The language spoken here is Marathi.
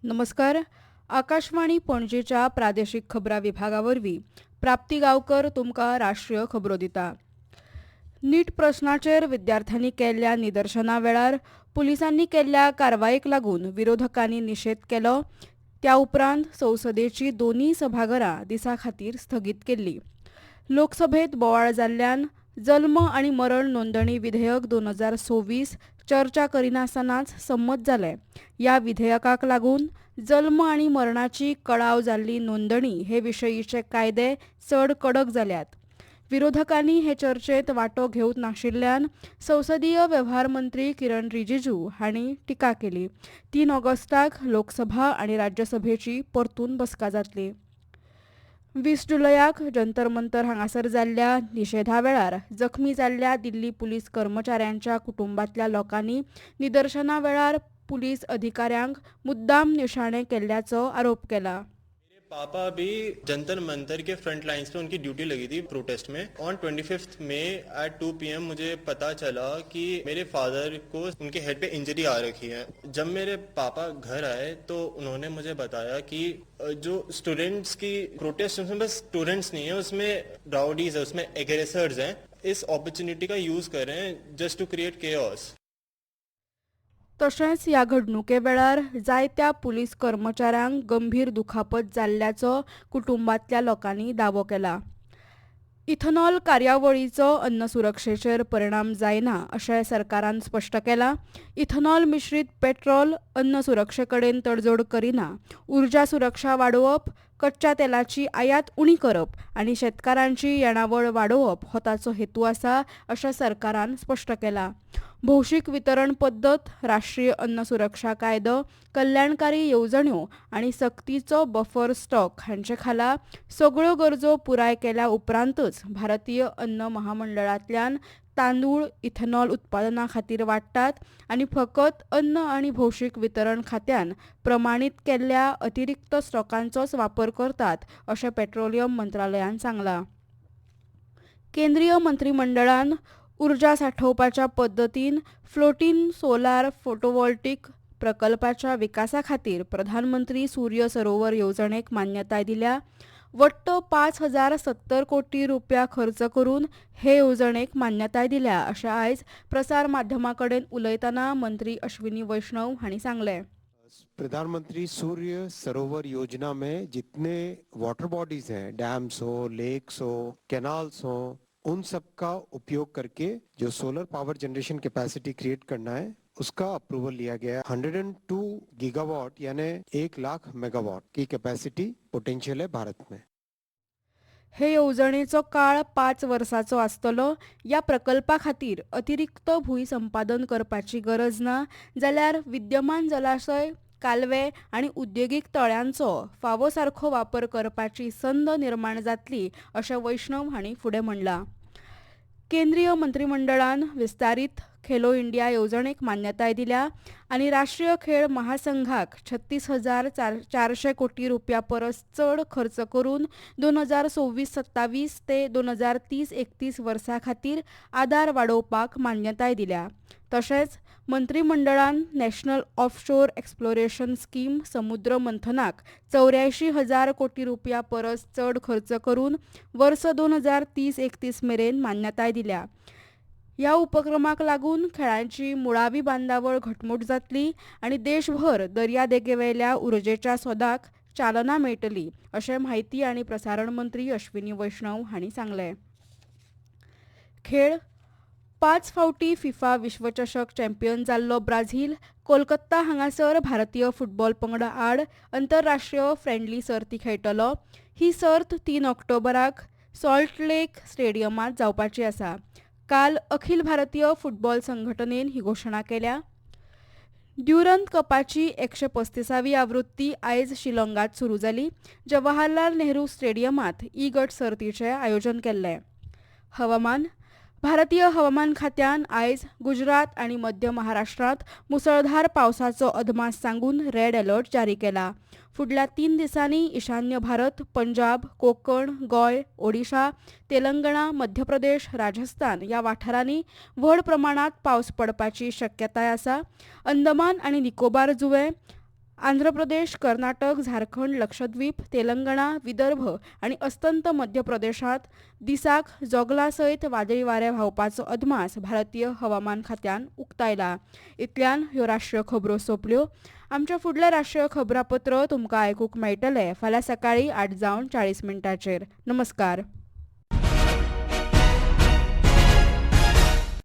नमस्कार. आकाशवाणी पणजेच्या प्रादेशीक खबरां विभागावरवीं प्राप्ती गांवकर तुमकां राष्ट्रीय खबरो दिता. नीट प्रस्नाचेर विद्यार्थ्यांनी केल्ल्या निदर्शना वेळार पुलिसांनी केल्ल्या कारवायेक लागून विरोधकांनी निशेध केलो. त्या उपरांत संसदेची दोनूय सभाघरां दिसा खातीर स्थगीत केल्ली. लोकसभेत बोवाळ जाल्ल्यान जल्म आनी मरण नोंदणी विधेयक 2026 चर्चा करिनासतनाच संमत जालें. ह्या विधेयकाक लागून जल्म आनी मरणाची कळाव जाल्ली नोंदणी हे विशयीचे कायदे चड कडक जाल्यात. विरोधकांनी हे चर्चेत वांटो घेवंक नाशिल्ल्यान संसदीय वेव्हार मंत्री किरण रिजिजू हांणी टिका केली. 3 ऑगस्टाक लोकसभा आनी राज्यसभेची परतून बसका जातली. 20 जुलयाक जंतर मंतर हांगासर जाल्ल्या निशेधा वेळार जखमी जाल्ल्या दिल्ली पुलीस कर्मचाऱ्यांच्या कुटुंबातल्या लोकांनी निदर्शना वेळार पुलीस अधिकाऱ्यांक मुद्दाम निशाणे केल्ल्याचो आरोप केला. पापा भी जंतर मंतर के फ्रंट लाइंस पे उनकी ड्यूटी लगी थी प्रोटेस्ट में. ऑन 25 मई एट 2 PM मुझे पता चला कि मेरे फादर को उनके हेड पे इंजरी आ रखी है. जब मेरे पापा घर आए तो उन्होंने मुझे बताया कि जो स्टूडेंट्स की प्रोटेस्ट उसमें बस स्टूडेंट्स नहीं है, उसमें राउडीज है, उसमें एग्रेसर्स हैं. इस अपॉर्चुनिटी का यूज कर रहे हैं जस्ट टू क्रिएट केओस. तशेंच ह्या घडणुके वेळार जायत्या पुलीस कर्मचाऱ्यांक गंभीर दुखापत जाल्ल्याचो कुटुंबातल्या लोकांनी दावो केला. इथनॉल कार्यावळीचो अन्न सुरक्षेचेर परिणाम जायना अशें सरकारान स्पश्ट केलां. इथनॉल मिश्रीत पेट्रोल अन्न सुरक्षेकडेन तडजोड करिना. उर्जा सुरक्षा वाडोवप, कच्च्या तेलाची आयात उणी करप आनी शेतकारांची येणावळ वाडोवप हो ताचो हेतू आसा अशें सरकारान स्पश्ट केलां. भौशीक वितरण पद्दत, राष्ट्रीय अन्न सुरक्षा कायदो, कल्याणकारी येवजण्यो आनी सक्तीचो बफर स्टॉक हांचे खाला सगळ्यो गरजो पुराय केल्या उपरांतच भारतीय अन्न महामंडळांतल्यान तांदूळ इथेनॉल उत्पादना खातीर वाडटात आनी फकत अन्न आनी भौशीक वितरण खात्यान प्रमाणीत केल्ल्या अतिरिक्त स्टॉकांचोच वापर करतात अशें पेट्रोलियम मंत्रालयान सांगलां. केंद्रीय मंत्रिमंडळान उर्जा साठोवपाच्या पद्दतीन फ्लोटीन सोलार फोटोवॉल्टिक प्रकल्पाच्या विकासा खातीर प्रधानमंत्री सूर्य सरोवर येवजणेक मान्यताय दिल्या. वट्ट 5,070 कोटी रुपया खर्च करून हे येवजणेक मान्यताय दिल्या अशें आयज प्रसार माध्यमां कडेन उलयतना मंत्री अश्विनी वैष्णव हांणी सांगलें. प्रधानमंत्री सूर्य सरोवर योजना में जितने वाटर बॉडीज हैं, डैम्स हो, लेक्स हो, कैनाल्स हो, उन सब का उपयोग करके जो solar power generation capacity create करना है उसका अप्रूवल लिया गया. 102 गीगावाट यानी 1 लाख मेगावाट की कैपेसिटी पोटेंशियल है भारत में. हे येवजणेचो काळ 5 वर्सांचो आसतलो. ह्या प्रकल्पा खातीर अतिरिक्त भूंय संपादन करपाची गरज ना जाल्यार विद्यमान जलाशय, कालवे आनी उद्देगीक तळ्यांचो फावो सारखो वापर करपाची संद निर्माण जातली अशें वैष्णव हांणी फुडें म्हणलां. केंद्रीय मंत्रिमंडळान विस्तारीत खेलो इंडिया येवजणेक मान्यताय दिल्या आनी राष्ट्रीय खेळ महासंघाक 36,400 कोटी रुपया परस चड खर्च करून 2026-27 ते 2030-31 वर्सा खातीर आदार वाडोवपाक मान्यताय दिल्या. तशेंच मंत्रिमंडळान नॅशनल ऑफशोर एक्सप्लोरेशन स्कीम समुद्र मंथनाक 84,000 कोटी रुपया परस चड खर्च करून वर्स 2030-31 मेरेन मान्यताय दिल्या. ह्या उपक्रमाक लागून खेळांची मुळावी बांदावळ घटमूट जातली आनी देशभर दर्यादेगेवेल्या उर्जेच्या सोदाक चालना मेळटली अशें माहिती आनी प्रसारण मंत्री अश्विनी वैष्णव हांणी सांगलें. खेळ 5 फावटी फिफा विश्वचषक चॅम्पियन जाल्लो ब्राझील कोलकाता हांगासर भारतीय फुटबॉल पंगडा आड आंतरराष्ट्रीय फ्रेंडली सर्ती खेळटलो. ही सर्त 3 ऑक्टोबराक सॉल्ट लेक स्टेडियमांत जावपाची आसा. काल अखिल भारतीय फुटबॉल संघटनेन ही घोशणा केल्या. ड्युरंत कपाची 135वी आवृत्ती आयज शिलाँगात सुरू जाली. जवाहरलाल नेहरू स्टेडियमांत ई गट सर्तीचें आयोजन केल्लें. हवामान. भारतीय हवामान खात्यान आयज गुजरात आनी मध्य महाराष्ट्रांत मुसळधार पावसाचो अदमास सांगून रेड अलर्ट जारी केला. फुडल्या 3 दिसांनी ईशान्य भारत, पंजाब, कोकण, गोंय, ओडिशा, तेलंगणा, मध्य प्रदेश, राजस्थान ह्या वाठारांनी व्हड प्रमाणात पावस पडपाची शक्यताय आसा. अंदमान आनी निकोबार जुंवे, आंध्र प्रदेश, कर्नाटक, झारखंड, लक्षद्वीप, तेलंगणा, विदर्भ आणि अस्तंत मध्य प्रदेशात दिसाक जोगला सयत वादळी वारे व्हांवपाचो अदमास भारतीय हवामान खात्यान उक्तायला. इतल्यान ह्यो राष्ट्रीय खबरो सोंपल्यो. आमच्या फुडले राष्ट्रीय खबरापत्र तुमकां आयकूंक मेळटले फाल्यां सकाळीं 8:40 नमस्कार.